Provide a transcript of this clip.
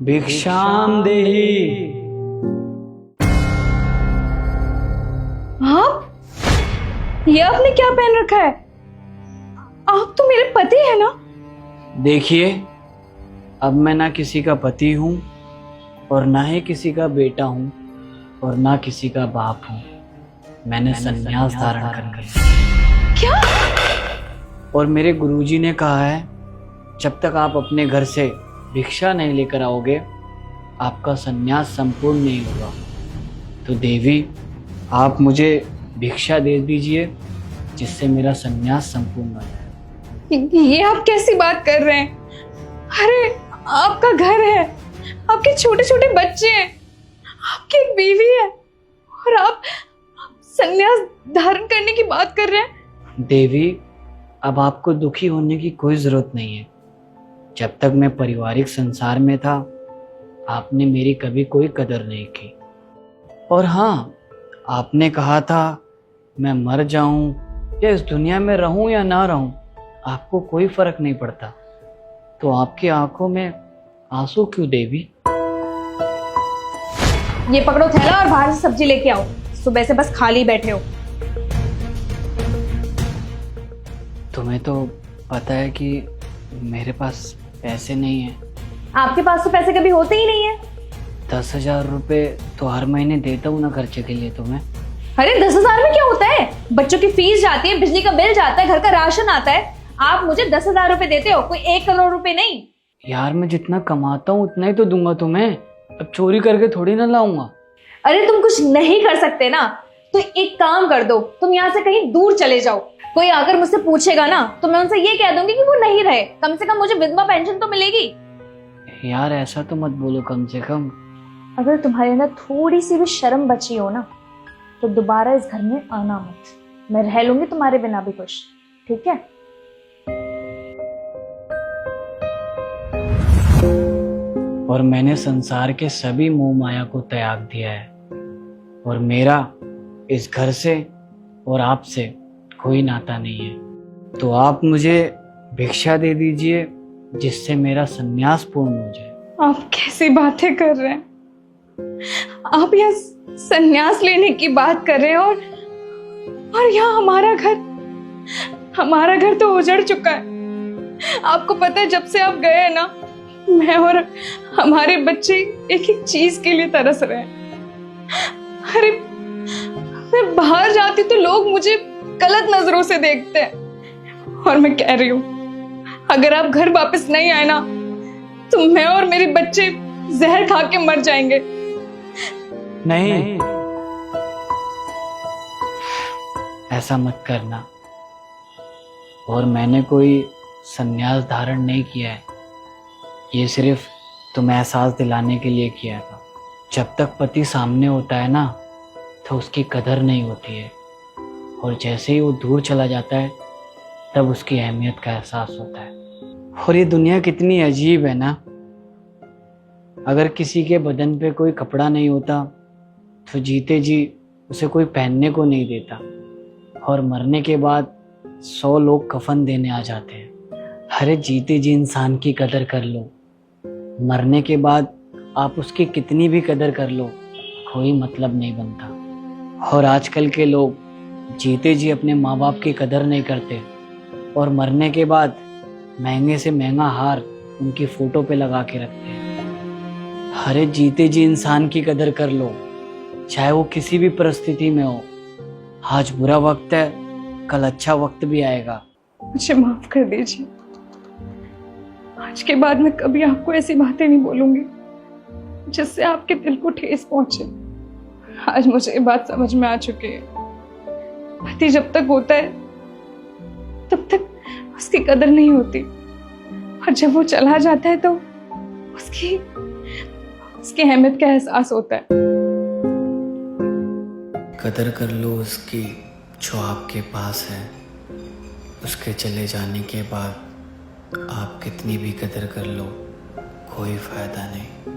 भिक्षाम देहि। आप ये आपने क्या पहन रखा है? आप तो मेरे पति है ना? देखिए, अब मैं ना किसी का पति हूँ और ना ही किसी का बेटा हूँ और ना किसी का बाप हूँ। मैंने संन्यास धारण कर लिया। क्या? और मेरे गुरुजी ने कहा है, जब तक आप अपने घर से भिक्षा नहीं लेकर आओगे, आपका संन्यास संपूर्ण नहीं होगा। तो देवी, आप मुझे भिक्षा दे दीजिए, जिससे मेरा संन्यास संपूर्ण हो जाए। ये आप कैसी बात कर रहे हैं? अरे आपका घर है, आपके छोटे छोटे बच्चे हैं, आपकी एक बीवी है और आप संन्यास धारण करने की बात कर रहे हैं? देवी, अब आपको दुखी होने की कोई जरूरत नहीं है। जब तक मैं पारिवारिक संसार में था, आपने मेरी कभी कोई कदर नहीं की। और हाँ, आपने कहा था मैं मर जाऊं या इस दुनिया में रहूं या ना रहूं, आपको कोई फर्क नहीं पड़ता। तो आपकी आंखों में आंसू क्यों देवी? ये पकड़ो थैला और बाहर से सब्जी लेके आओ। सुबह से बस खाली बैठे हो। तुम्हें तो पता है कि मेरे पास पैसे नहीं है। आपके पास तो पैसे कभी होते ही नहीं है। 10,000 रुपये तो हर महीने देता हूँ ना खर्चे के लिए तुम्हें। अरे 10,000 में क्या होता है? बच्चों की फीस जाती है, बिजली का बिल जाता है, घर का राशन आता है। आप मुझे 10,000 रुपए देते हो, कोई 1 करोड़ रुपए नहीं। यार, मैं जितना कमाता हूँ उतना ही तो दूंगा तुम्हें। अब चोरी करके थोड़ी ना लाऊंगा। अरे तुम कुछ नहीं कर सकते ना, तो एक काम कर दो, तुम यहाँ से कहीं दूर चले जाओ। कोई आकर मुझसे पूछेगा ना, तो मैं उनसे ये कह दूंगी कि वो नहीं रहे। कम से कम मुझे विधवा पेंशन तो मिलेगी। यार, ऐसा तो मत बोलो। कम से कम अगर तुम्हारे अंदर थोड़ी सी भी शर्म बची हो ना, तो दोबारा इस घर में आना मत। मैं रह लूंगी तुम्हारे बिना भी खुश, ठीक है? और मैंने संसार के सभी मोह माया को त्याग दिया है और मेरा इस घर से और आपसे कोई नाता नहीं है। तो आप मुझे भिक्षा दे दीजिए, जिससे मेरा संन्यास पूर्ण हो जाए। आप कैसी बातें कर रहे हैं? आप यहाँ संन्यास लेने की बात कर रहे हैं और यहाँ हमारा घर तो उजड़ चुका है। आपको पता है, जब से आप गए हैं ना, मैं और हमारे बच्चे एक एक चीज के लिए तरस रहे हैं। अरे मैं बाहर जाती तो लोग मुझे गलत नजरों से देखते हैं। और मैं कह रही हूँ, अगर आप घर वापस नहीं आए ना, तो मैं और मेरे बच्चे जहर खा के मर जाएंगे। नहीं, ऐसा मत करना। और मैंने कोई संन्यास धारण नहीं किया है, ये सिर्फ तुम्हें एहसास दिलाने के लिए किया था। जब तक पति सामने होता है ना, तो उसकी कदर नहीं होती है, और जैसे ही वो दूर चला जाता है, तब उसकी अहमियत का एहसास होता है। और ये दुनिया कितनी अजीब है ना। अगर किसी के बदन पे कोई कपड़ा नहीं होता, तो जीते जी उसे कोई पहनने को नहीं देता, और मरने के बाद 100 लोग कफन देने आ जाते हैं। अरे जीते जी इंसान की कदर कर लो, मरने के बाद आप उसकी कितनी भी कदर कर लो, कोई मतलब नहीं बनता। और आजकल के लोग जीते जी अपने माँ बाप की कदर नहीं करते, और मरने के बाद महंगे से महंगा हार उनकी फोटो पे लगा के रखते हैं। अरे जीते जी इंसान की कदर कर लो, चाहे वो किसी भी परिस्थिति में हो। आज बुरा वक्त है, कल अच्छा वक्त भी आएगा। मुझे माफ कर दीजिए। आज के बाद मैं कभी आपको ऐसी बातें नहीं बोलूंगी जिससे आपके दिल को ठेस पहुंचे। आज मुझे ये बात समझ में आ चुकी है, पति जब तक होता है तब तक उसकी कदर नहीं होती, और जब वो चला जाता है तो उसकी अहमियत का एहसास होता है। कदर कर लो उसकी जो आपके पास है। उसके चले जाने के बाद आप कितनी भी कदर कर लो, कोई फायदा नहीं।